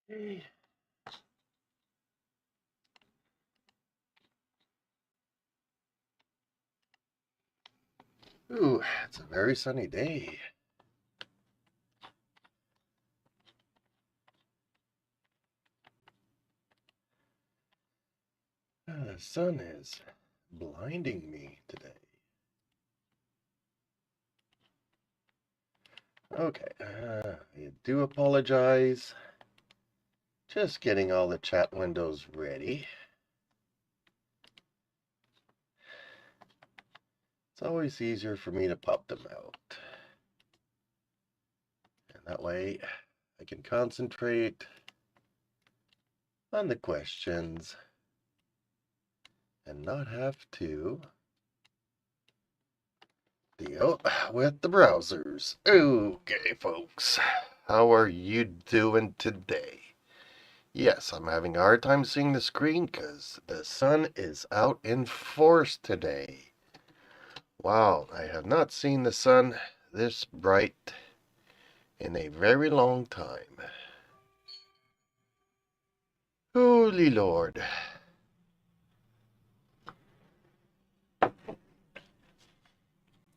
Hey. Ooh, it's a very sunny day. The sun is blinding me today. Okay, I do apologize. Just getting all the chat windows ready. It's always easier for me to pop them out. And that way I can concentrate on the questions and not have to deal with the browsers. Okay, folks. How are you doing today? Yes, I'm having a hard time seeing the screen because the sun is out in force today. Wow, I have not seen the sun this bright in a very long time. Holy Lord.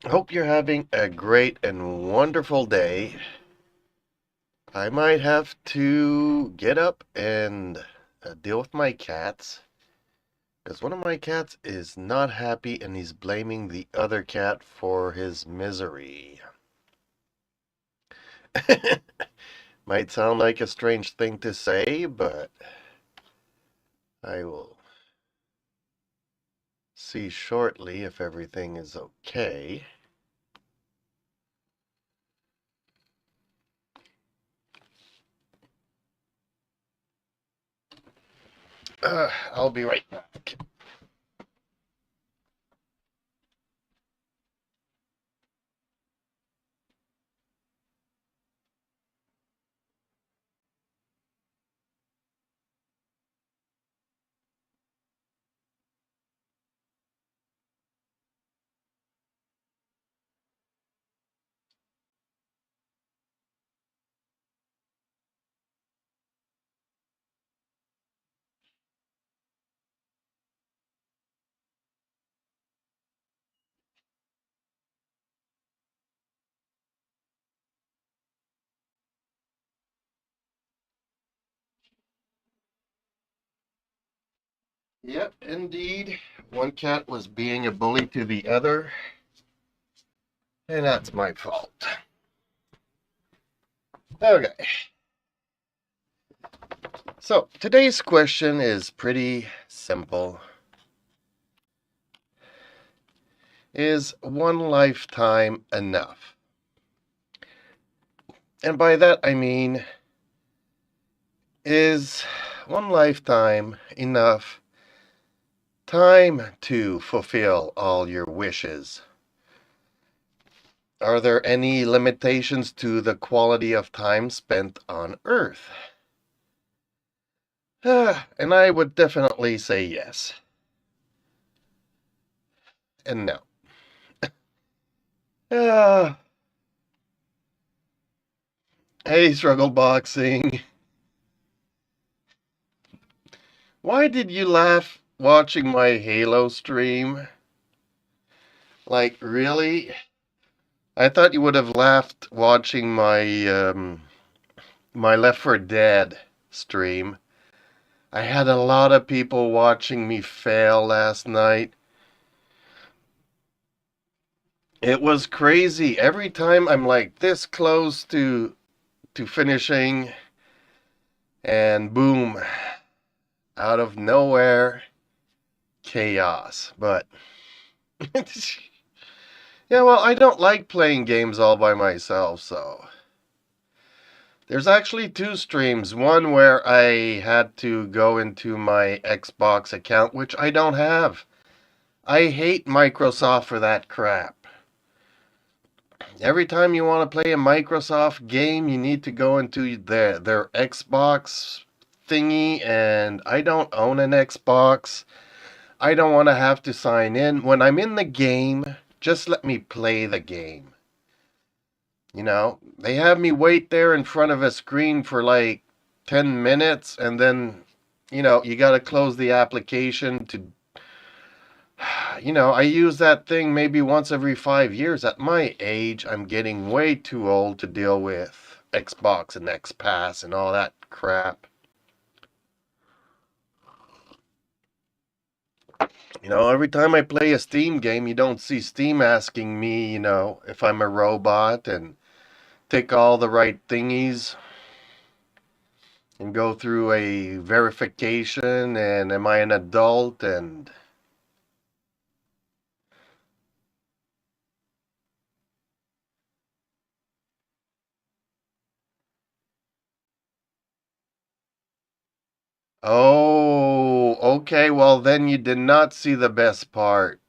Hope you're having a great and wonderful day. I might have to get up and deal with my cats. Because one of my cats is not happy and he's blaming the other cat for his misery. Might sound like a strange thing to say, but I will see shortly if everything is okay. I'll be right back. Yep, indeed. One cat was being a bully to the other, and that's my fault. Okay. So, today's question is pretty simple. Is one lifetime enough? And by that I mean, is one lifetime enough time to fulfill all your wishes? Are there any limitations to the quality of time spent on Earth? And I would definitely say yes. And no. Hey, Struggle Boxing. Why did you laugh watching my Halo stream? Like, really? I thought you would have laughed watching my Left 4 Dead stream. I had a lot of people watching me fail last night. It was crazy. Every time I'm like this close to finishing, and boom, out of nowhere, chaos. But yeah, well, I don't like playing games all by myself, so there's actually two streams. One where I had to go into my Xbox account, which I don't have. I hate Microsoft for that crap. Every time you want to play a Microsoft game, you need to go into their Xbox thingy, and I don't own an Xbox. I don't want to have to sign in. When I'm in the game, just let me play the game. You know, they have me wait there in front of a screen for like 10 minutes, and then, you got to close the application to, I use that thing maybe once every 5 years. At my age, I'm getting way too old to deal with Xbox and XPass and all that crap. Every time I play a Steam game, you don't see Steam asking me, if I'm a robot and tick all the right thingies and go through a verification and am I an adult and oh, okay, well then you did not see the best part.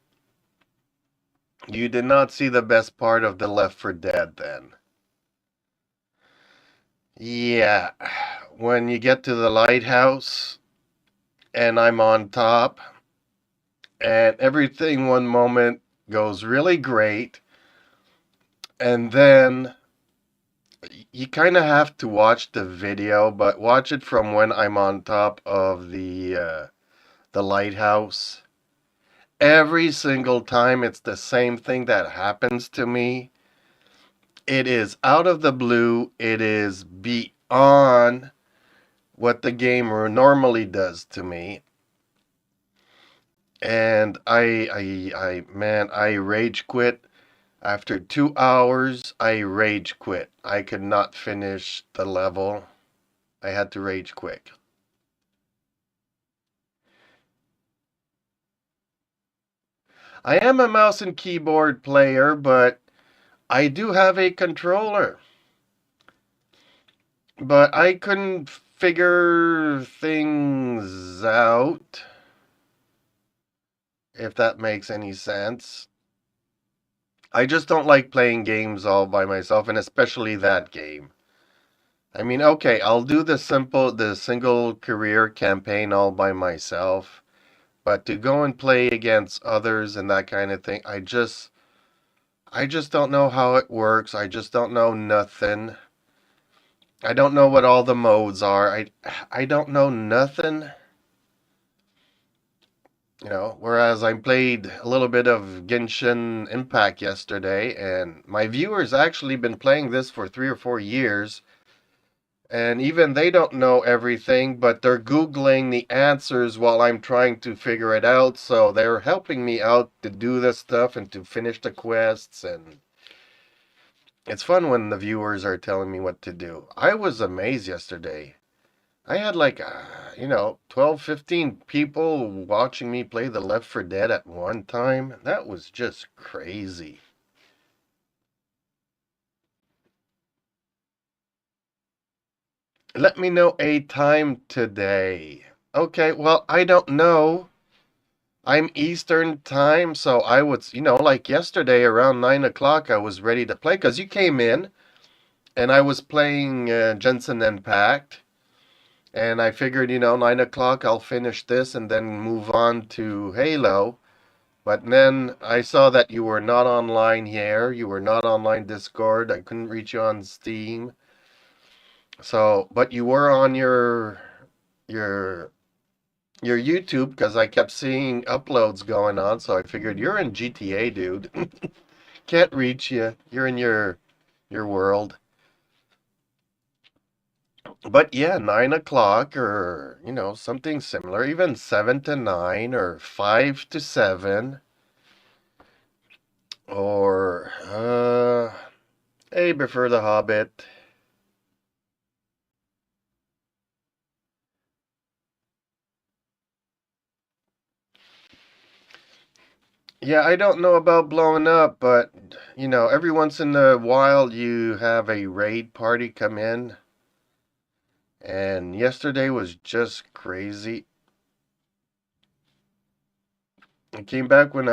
You did not see the best part of the Left 4 Dead then. Yeah, when you get to the lighthouse and I'm on top and everything one moment goes really great and then you kind of have to watch the video, but watch it from when I'm on top of the lighthouse. Every single time it's the same thing that happens to me. It is out of the blue. It is beyond what the game normally does to me. And man, I rage quit. After 2 hours, I rage quit. I could not finish the level. I had to rage quit. I am a mouse and keyboard player, but I do have a controller. But I couldn't figure things out, if that makes any sense. I just don't like playing games all by myself, and especially that game. I mean, okay, I'll do the single career campaign all by myself, but to go and play against others and that kind of thing, I just don't know how it works. I just don't know nothing. I don't know what all the modes are. I don't know nothing. Whereas I played a little bit of Genshin Impact yesterday, and my viewers actually been playing this for 3 or 4 years, and even they don't know everything, but they're Googling the answers while I'm trying to figure it out, so they're helping me out to do this stuff and to finish the quests, and it's fun when the viewers are telling me what to do. I was amazed yesterday. I had like, 12, 15 people watching me play the Left 4 Dead at one time. That was just crazy. Let me know a time today. Okay, well, I don't know. I'm Eastern time, so I was, like yesterday around 9 o'clock, I was ready to play because you came in and I was playing Jensen Impact. And I figured, 9 o'clock, I'll finish this and then move on to Halo. But then I saw that you were not online here. You were not online Discord. I couldn't reach you on Steam. So, but you were on your your YouTube because I kept seeing uploads going on. So I figured you're in GTA, dude. Can't reach you. You're in your world. But yeah, 9 o'clock or something similar, even 7 to 9 or 5 to 7 or I prefer The Hobbit. Yeah, I don't know about blowing up, but every once in a while you have a raid party come in, and yesterday was just crazy. I came back when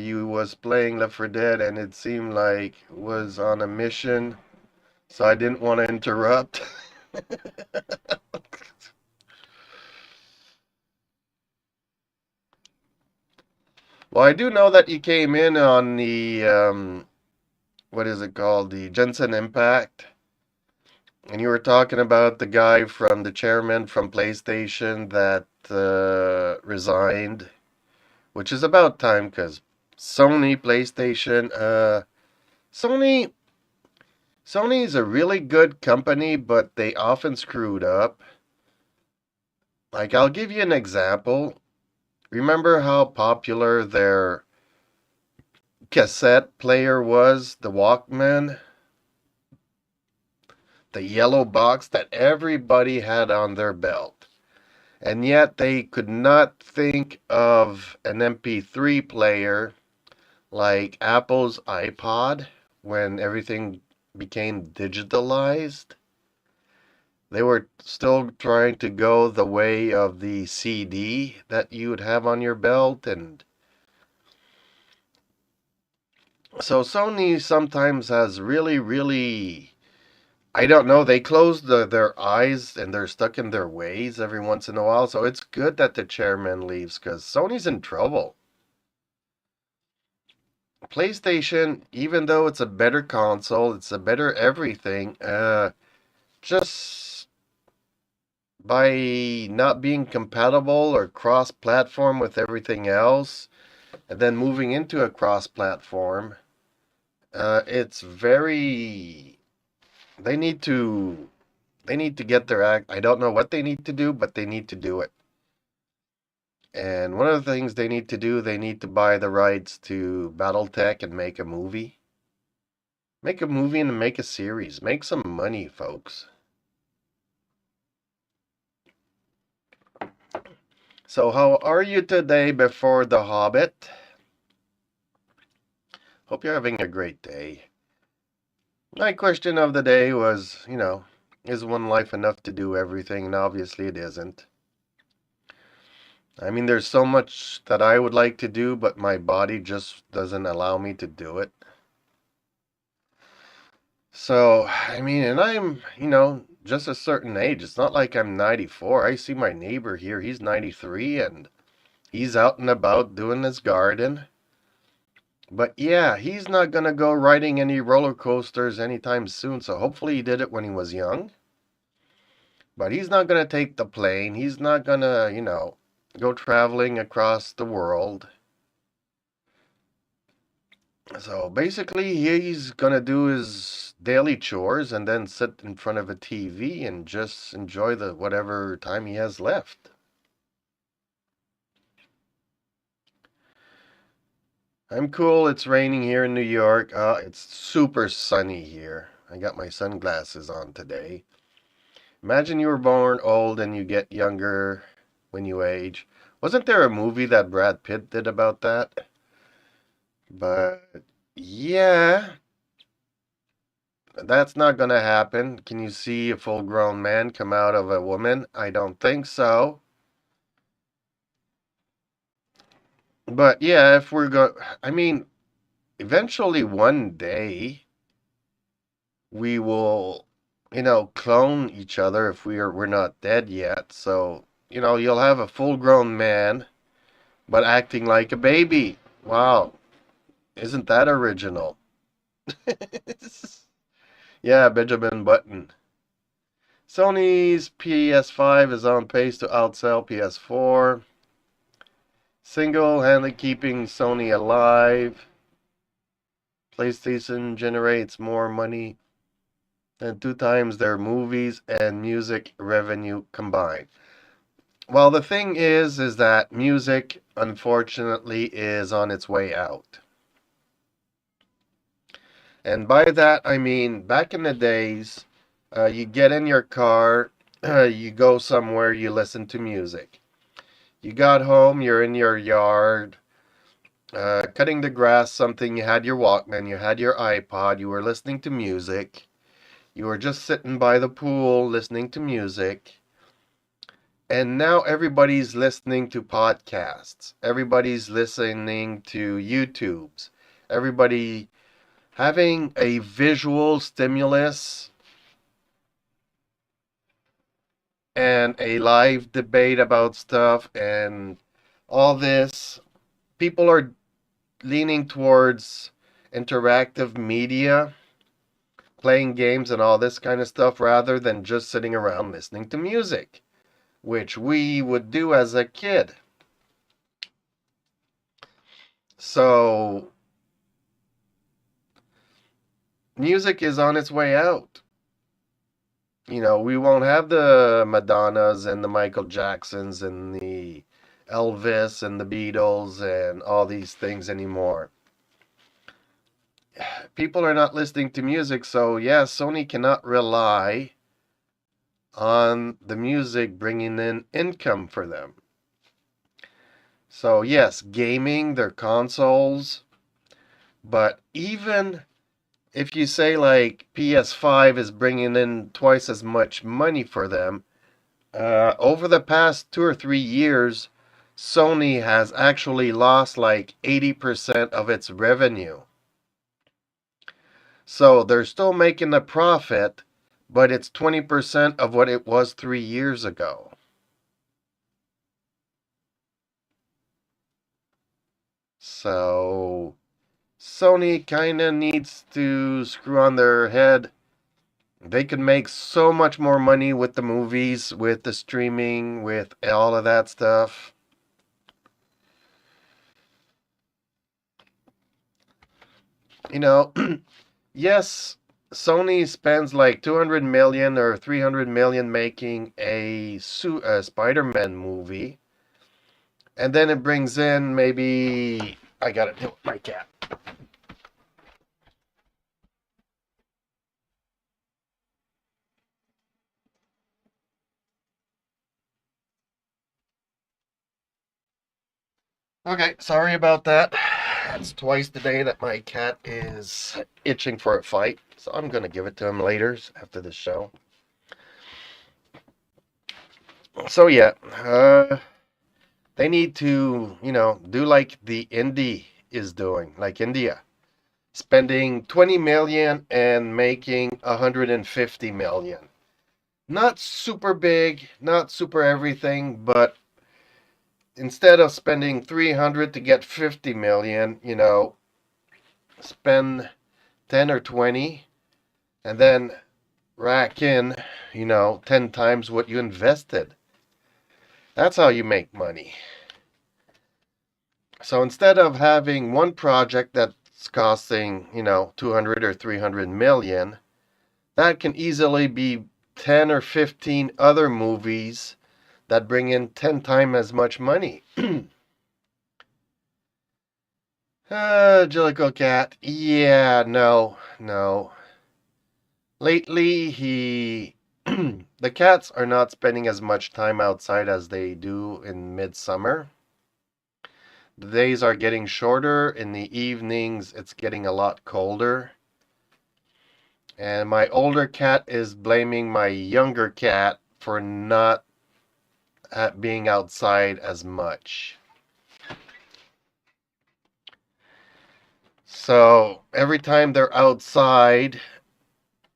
you was playing Left 4 Dead, and it seemed like it was on a mission, so I didn't want to interrupt. Well, I do know that you came in on the what is it called? The Jensen Impact. And you were talking about the guy from the chairman from PlayStation that resigned, which is about time because Sony, PlayStation, Sony, Sony is a really good company, but they often screwed up. Like, I'll give you an example. Remember how popular their cassette player was, the Walkman? The yellow box that everybody had on their belt. And yet they could not think of an MP3 player like Apple's iPod when everything became digitalized. They were still trying to go the way of the CD that you would have on your belt. And so Sony sometimes has really, really, I don't know, they close their eyes and they're stuck in their ways every once in a while. So it's good that the chairman leaves because Sony's in trouble. PlayStation, even though it's a better console, it's a better everything, just by not being compatible or cross-platform with everything else, and then moving into a cross-platform, it's very. They need to. They need to get their act. I don't know what they need to do, but they need to do it. And one of the things they need to do, they need to buy the rights to BattleTech and make a movie. Make a movie and make a series. Make some money, folks. So, how are you today before The Hobbit? Hope you're having a great day. My question of the day was, is one life enough to do everything? And obviously it isn't. I mean, there's so much that I would like to do, but my body just doesn't allow me to do it. So, I mean, and I'm, just a certain age. It's not like I'm 94. I see my neighbor here, he's 93, and he's out and about doing his garden. But yeah, he's not going to go riding any roller coasters anytime soon. So hopefully he did it when he was young. But he's not going to take the plane. He's not going to, go traveling across the world. So basically, he's going to do his daily chores and then sit in front of a TV and just enjoy the whatever time he has left. I'm cool. It's raining here in New York. It's super sunny here. I got my sunglasses on today. Imagine you were born old and you get younger when you age. Wasn't there a movie that Brad Pitt did about that? But yeah, that's not gonna happen. Can you see a full grown man come out of a woman? I don't think so. But yeah, if we're I mean, eventually one day we will, clone each other if we're not dead yet. So, you'll have a full grown man but acting like a baby. Wow, isn't that original? Yeah, Benjamin Button. Sony's PS5 is on pace to outsell PS4, single-handedly keeping Sony alive. PlayStation generates more money than 2 times their movies and music revenue combined. Well, the thing is that music, unfortunately, is on its way out. And by that, I mean, back in the days, you get in your car, you go somewhere, you listen to music. You got home, you're in your yard, cutting the grass, something, you had your Walkman, you had your iPod, you were listening to music. You were just sitting by the pool listening to music. And now everybody's listening to podcasts. Everybody's listening to YouTubes. Everybody having a visual stimulus and a live debate about stuff and all this. People are leaning towards interactive media playing games and all this kind of stuff rather than just sitting around listening to music, which we would do as a kid. So, music is on its way out. We won't have the Madonnas and the Michael Jacksons and the Elvis and the Beatles and all these things anymore. People are not listening to music, so yeah, Sony cannot rely on the music bringing in income for them. So yes, gaming, their consoles, but even if you say like PS5 is bringing in twice as much money for them, over the past 2 or 3 years, Sony has actually lost like 80% of its revenue. So they're still making a profit, but it's 20% of what it was 3 years ago. So Sony kind of needs to screw on their head. They could make so much more money with the movies, with the streaming, with all of that stuff. You know, yes, Sony spends like 200 million or 300 million making a Spider-Man movie, and then it brings in maybe I gotta deal with my cat. Okay, sorry about that. That's twice today that my cat is itching for a fight, so I'm gonna give it to him later after the show. So yeah, they need to, do like the indie is doing, like India, spending 20 million and making 150 million. Not super big, not super everything, but instead of spending 300 to get 50 million, spend 10 or 20 and then rack in, 10 times what you invested. That's how you make money. So instead of having one project that's costing, 200 or 300 million, that can easily be 10 or 15 other movies that bring in 10 times as much money. Jellicle Cat. Yeah, no, no. Lately, the cats are not spending as much time outside as they do in midsummer. The days are getting shorter. In the evenings, it's getting a lot colder. And my older cat is blaming my younger cat for not being outside as much. So every time they're outside,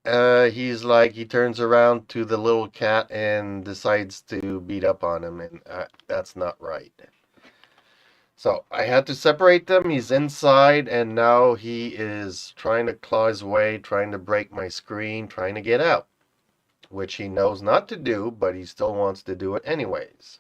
he turns around to the little cat and decides to beat up on him, and that's not right. So I had to separate them. He's inside, and now he is trying to claw his way, trying to break my screen, trying to get out, which he knows not to do, but he still wants to do it anyways.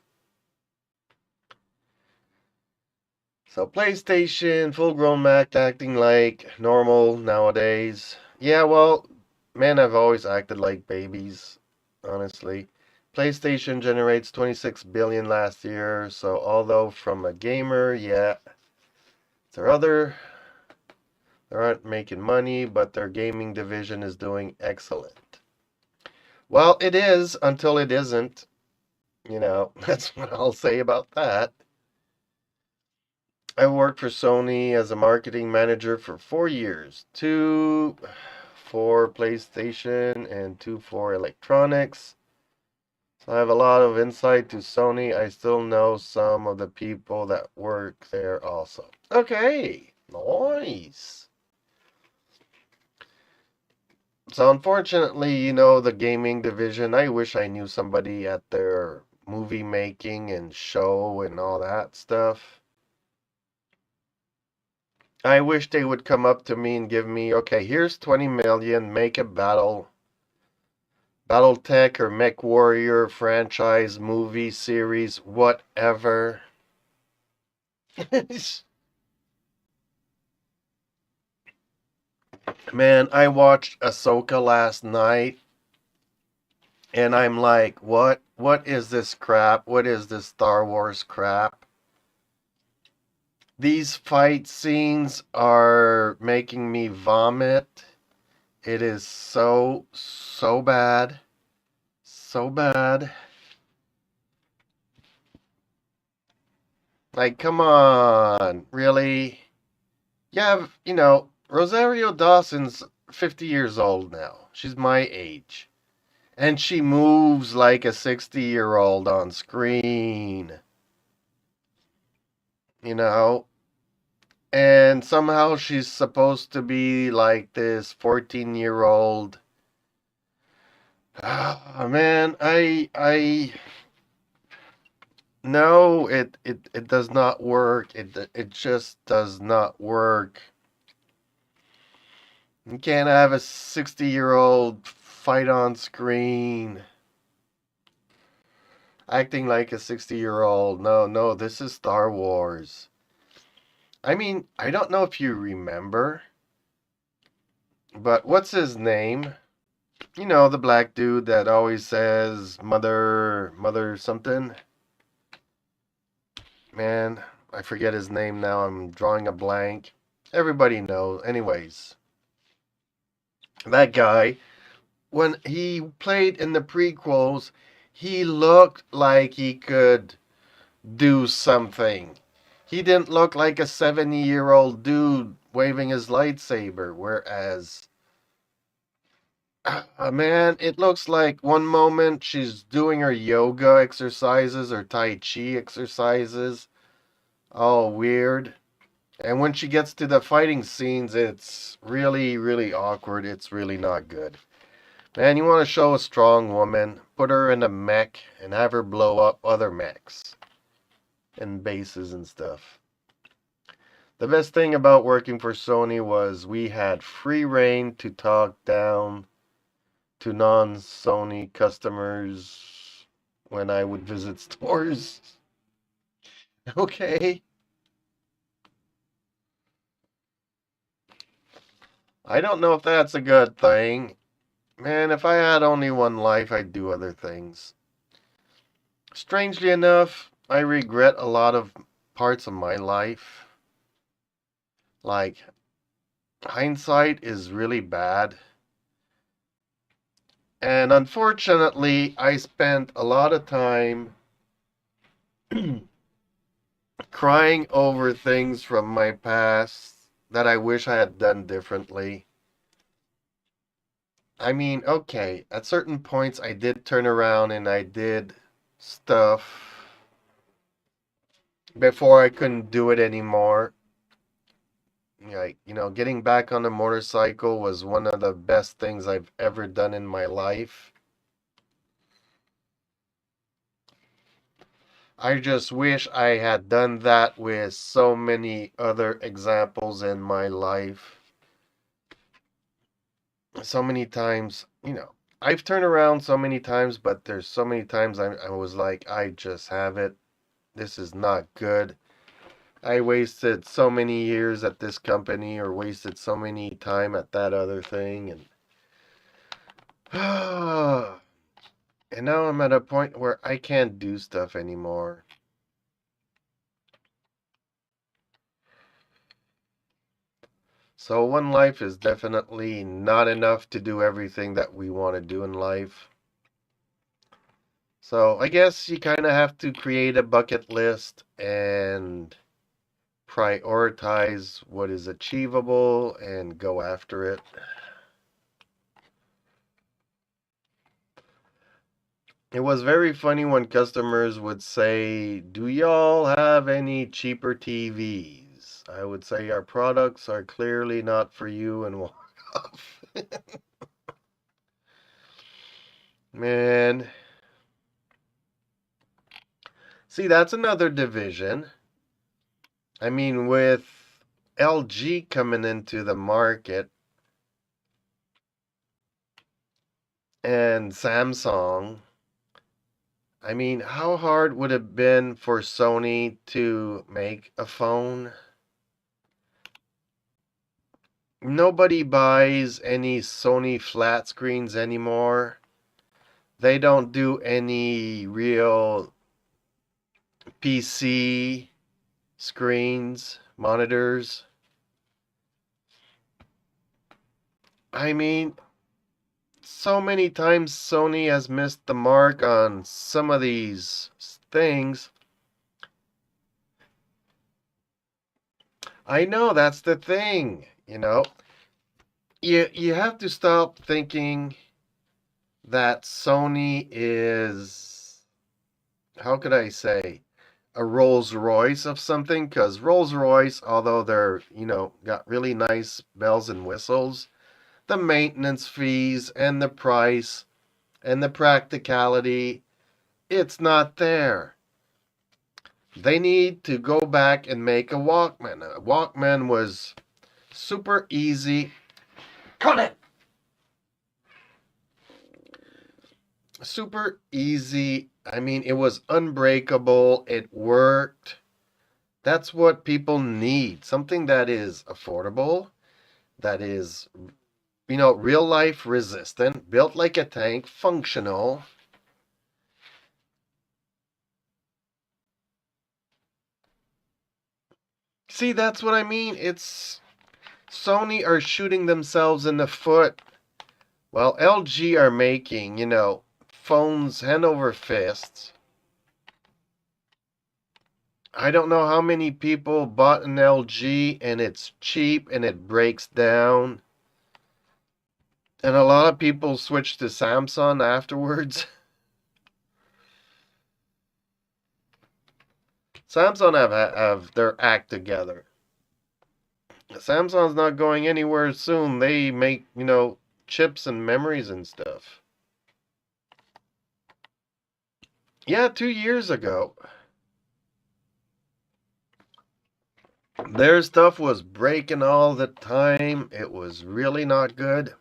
So PlayStation, full-grown Mac acting like normal nowadays. Yeah, well, men have always acted like babies, honestly. PlayStation generates 26 billion last year, so although from a gamer, yeah, they aren't making money, but their gaming division is doing excellent. Well, it is until it isn't. That's what I'll say about that. I worked for Sony as a marketing manager for 4 years. Two for PlayStation and two for electronics. So I have a lot of insight to Sony. I still know some of the people that work there also. Okay, nice. So unfortunately, the gaming division, I wish I knew somebody at their movie making and show and all that stuff. I wish they would come up to me and give me, okay, here's 20 million, make a Battletech or Mech Warrior franchise, movie, series, whatever. Man, I watched Ahsoka last night and I'm like, what? What is this crap? What is this Star Wars crap? These fight scenes are making me vomit. It is so bad. So bad. Like, come on. Really? Rosario Dawson's 50 years old now. She's my age. And she moves like a 60-year-old on screen. You know? And somehow she's supposed to be like this 14-year-old. Ah, man, I no, it does not work. It just does not work. You can't have a 60-year-old fight on screen acting like a 60-year-old. No, no, this is Star Wars. I mean, I don't know if you remember, but what's his name? You know, the black dude that always says mother something. Man, I forget his name now. I'm drawing a blank. Everybody knows. Anyways, that guy, when he played in the prequels, he looked like he could do something. He didn't look like a 70-year-old dude waving his lightsaber, whereas, man, it looks like one moment she's doing her yoga exercises or Tai Chi exercises, all weird. And when she gets to the fighting scenes, it's really, really awkward. It's really not good. Man, you want to show a strong woman, put her in a mech and have her blow up other mechs and bases and stuff. The best thing about working for Sony was we had free reign to talk down to non-Sony customers when I would visit stores. Okay. I don't know if that's a good thing. Man, if I had only one life, I'd do other things. Strangely enough, I regret a lot of parts of my life. Like, hindsight is really bad. And unfortunately, I spent a lot of time crying over things from my past that I wish I had done differently. I mean, okay, at certain points I did turn around and I did stuff before I couldn't do it anymore. Like, getting back on a motorcycle was one of the best things I've ever done in my life. I just wish I had done that with so many other examples in my life. So many times, I've turned around so many times, but there's so many times I was like, I just have it. This is not good. I wasted so many years at this company or wasted so many time at that other thing and and now I'm at a point where I can't do stuff anymore. So one life is definitely not enough to do everything that we want to do in life. So I guess you kind of have to create a bucket list and prioritize what is achievable and go after it. It was very funny when customers would say, "Do y'all have any cheaper TVs?" I would say, "Our products are clearly not for you," and walk off. Man, see, that's another division. I mean, with LG coming into the market and Samsung, I mean, how hard would it have been for Sony to make a phone? Nobody buys any Sony flat screens anymore. They don't do any real PC screens, monitors. I mean, so many times Sony has missed the mark on some of these things. I know that's the thing, You have to stop thinking that Sony is, how could I say, a Rolls Royce of something, because Rolls Royce, although they're, got really nice bells and whistles, the maintenance fees and the price and the practicality, it's not there. They need to go back and make a Walkman. A Walkman was super easy. Cut it! Super easy. I mean, it was unbreakable. It worked. That's what people need. Something that is affordable, that is, real life resistant, built like a tank, functional. See, that's what I mean. It's Sony are shooting themselves in the foot. Well, LG are making, phones hand over fists. I don't know how many people bought an LG and it's cheap and it breaks down. And a lot of people switched to Samsung afterwards. Samsung have their act together. Samsung's not going anywhere soon. They make, chips and memories and stuff. Yeah, 2 years ago. Their stuff was breaking all the time. It was really not good.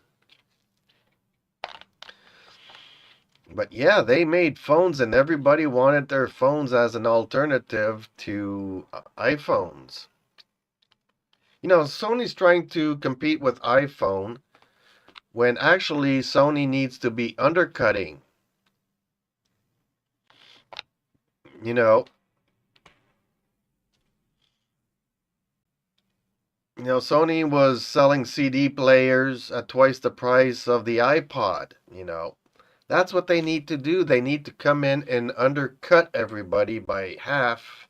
But yeah, they made phones and everybody wanted their phones as an alternative to iPhones. Sony's trying to compete with iPhone when actually Sony needs to be undercutting. Sony was selling CD players at twice the price of the iPod, That's what they need to do. They need to come in and undercut everybody by half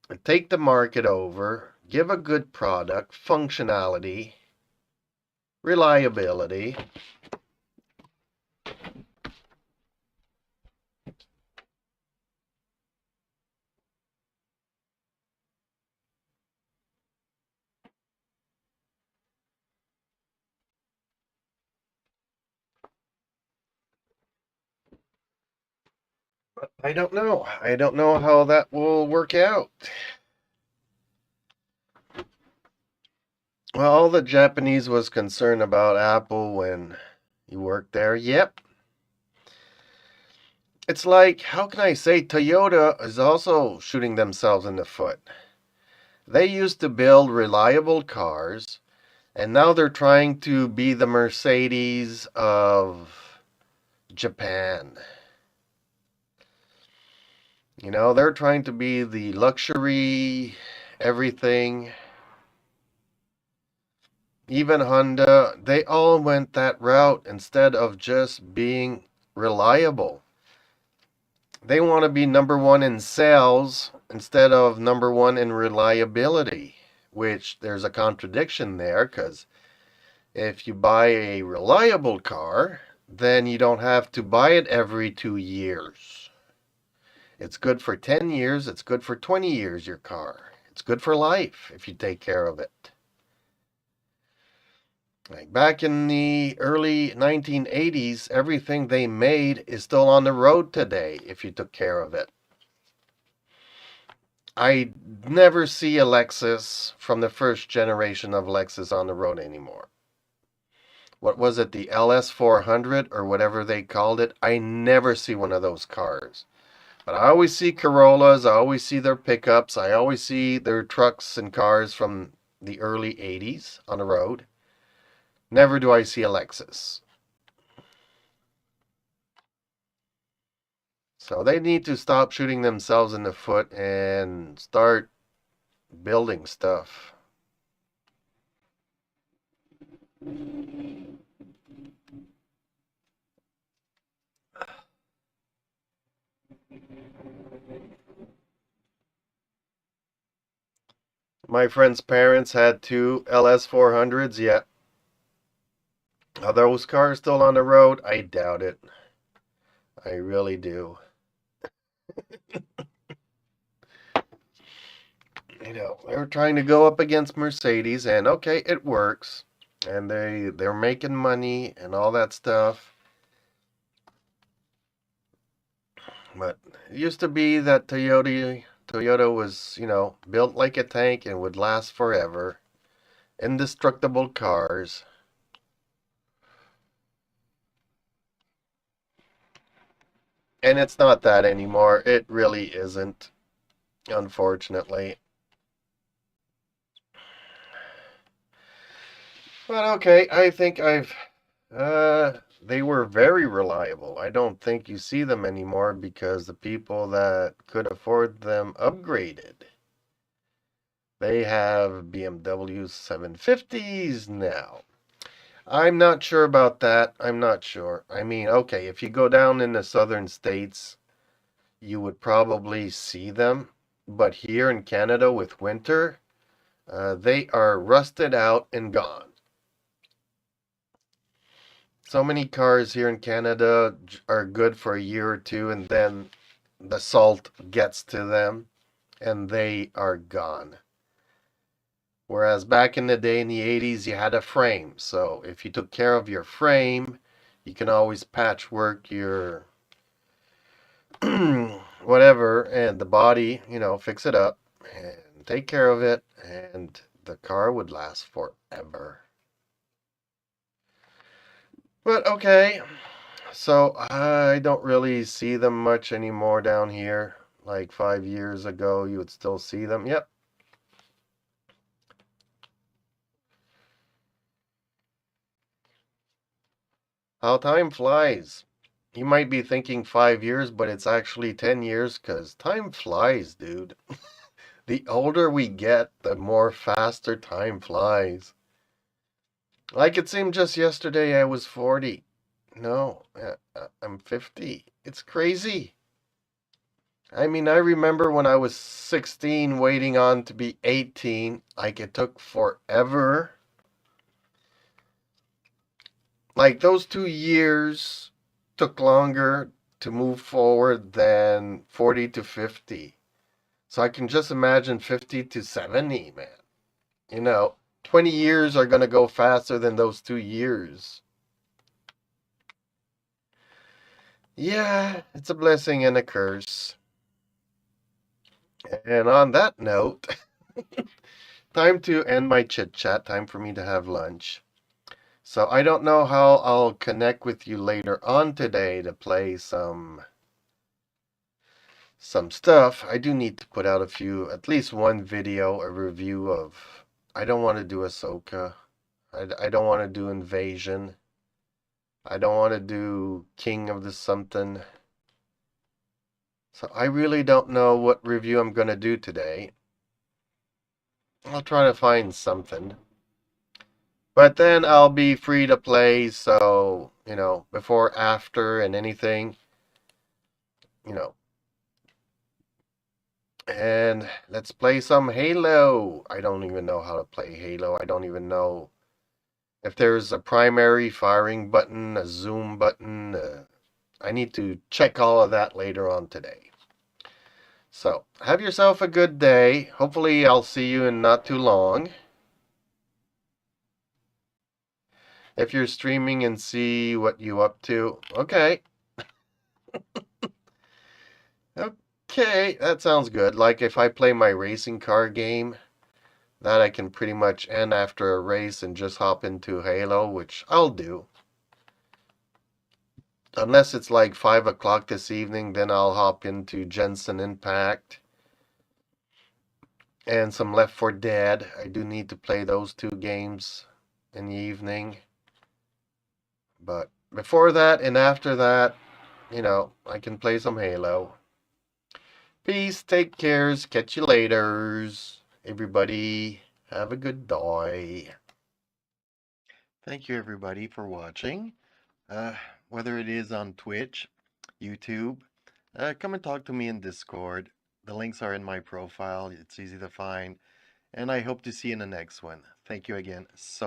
and take the market over, give a good product, functionality, reliability. I don't know. I don't know how that will work out. Well, all the Japanese was concerned about Apple when you worked there. Yep. It's like, how can I say, Toyota is also shooting themselves in the foot. They used to build reliable cars, and now they're trying to be the Mercedes of Japan. They're trying to be the luxury, everything. Even Honda, they all went that route instead of just being reliable. They want to be number one in sales instead of number one in reliability, which there's a contradiction there because if you buy a reliable car, then you don't have to buy it every 2 years. It's good for 10 years, it's good for 20 years, your car. It's good for life if you take care of it. Like back in the early 1980s, everything they made is still on the road today if you took care of it. I never see a Lexus from the first generation of Lexus on the road anymore. What was it, the LS400 or whatever they called it? I never see one of those cars. But I always see Corollas, I always see their pickups, I always see their trucks and cars from the early 80s on the road. Never do I see a Lexus. So they need to stop shooting themselves in the foot and start building stuff. My friend's parents had two LS400s. Yeah. Are those cars still on the road? I doubt it. I really do. They're trying to go up against Mercedes, and okay, it works. And they're making money and all that stuff. But it used to be that Toyota was, built like a tank and would last forever. Indestructible cars. And it's not that anymore. It really isn't, unfortunately. But okay, I think they were very reliable. I don't think you see them anymore because the people that could afford them upgraded. They have BMW 750s now. I'm not sure about that. I'm not sure. I mean, okay, if you go down in the southern states, you would probably see them. But here in Canada with winter, they are rusted out and gone. So many cars here in Canada are good for a year or two, and then the salt gets to them and they are gone. Whereas back in the day in the 80s, you had a frame. So if you took care of your frame, you can always patchwork your whatever and the body, fix it up and take care of it, and the car would last forever. But okay, so I don't really see them much anymore down here. Like 5 years ago, you would still see them. Yep. How time flies. You might be thinking 5 years, but it's actually 10 years because time flies, dude. The older we get, the more faster time flies. Like it seemed just yesterday I was 40. No, I'm 50. It's crazy. I mean, I remember when I was 16 waiting on to be 18, like it took forever. Like those 2 years took longer to move forward than 40 to 50. So I can just imagine 50 to 70, man. You know, 20 years are going to go faster than those 2 years. Yeah, it's a blessing and a curse. And on that note, time to end my chit chat. Time for me to have lunch. So I don't know how I'll connect with you later on today to play some stuff. I do need to put out at least one video, a review of. I don't want to do Ahsoka. I don't want to do Invasion. I don't want to do King of the something. So I really don't know what review I'm going to do today. I'll try to find something. But then I'll be free to play, so, before, after, and anything, you know. And let's play some Halo. I don't even know how to play Halo. I don't even know if there's a primary firing button, a zoom button. I need to check all of that later on today. So, have yourself a good day. Hopefully, I'll see you in not too long. If you're streaming and see what you up to, okay. Okay, that sounds good. Like if I play my racing car game, that I can pretty much end after a race and just hop into Halo, which I'll do. Unless it's like 5 o'clock this evening, then I'll hop into Genshin Impact and some Left 4 Dead. I do need to play those two games in the evening. But before that and after that, I can play some Halo. Peace, take cares, catch you laters. Everybody, have a good day. Thank you everybody for watching. Uh, whether it is on Twitch, YouTube, come and talk to me in Discord. The links are in my profile. It's easy to find. And I hope to see you in the next one. Thank you again so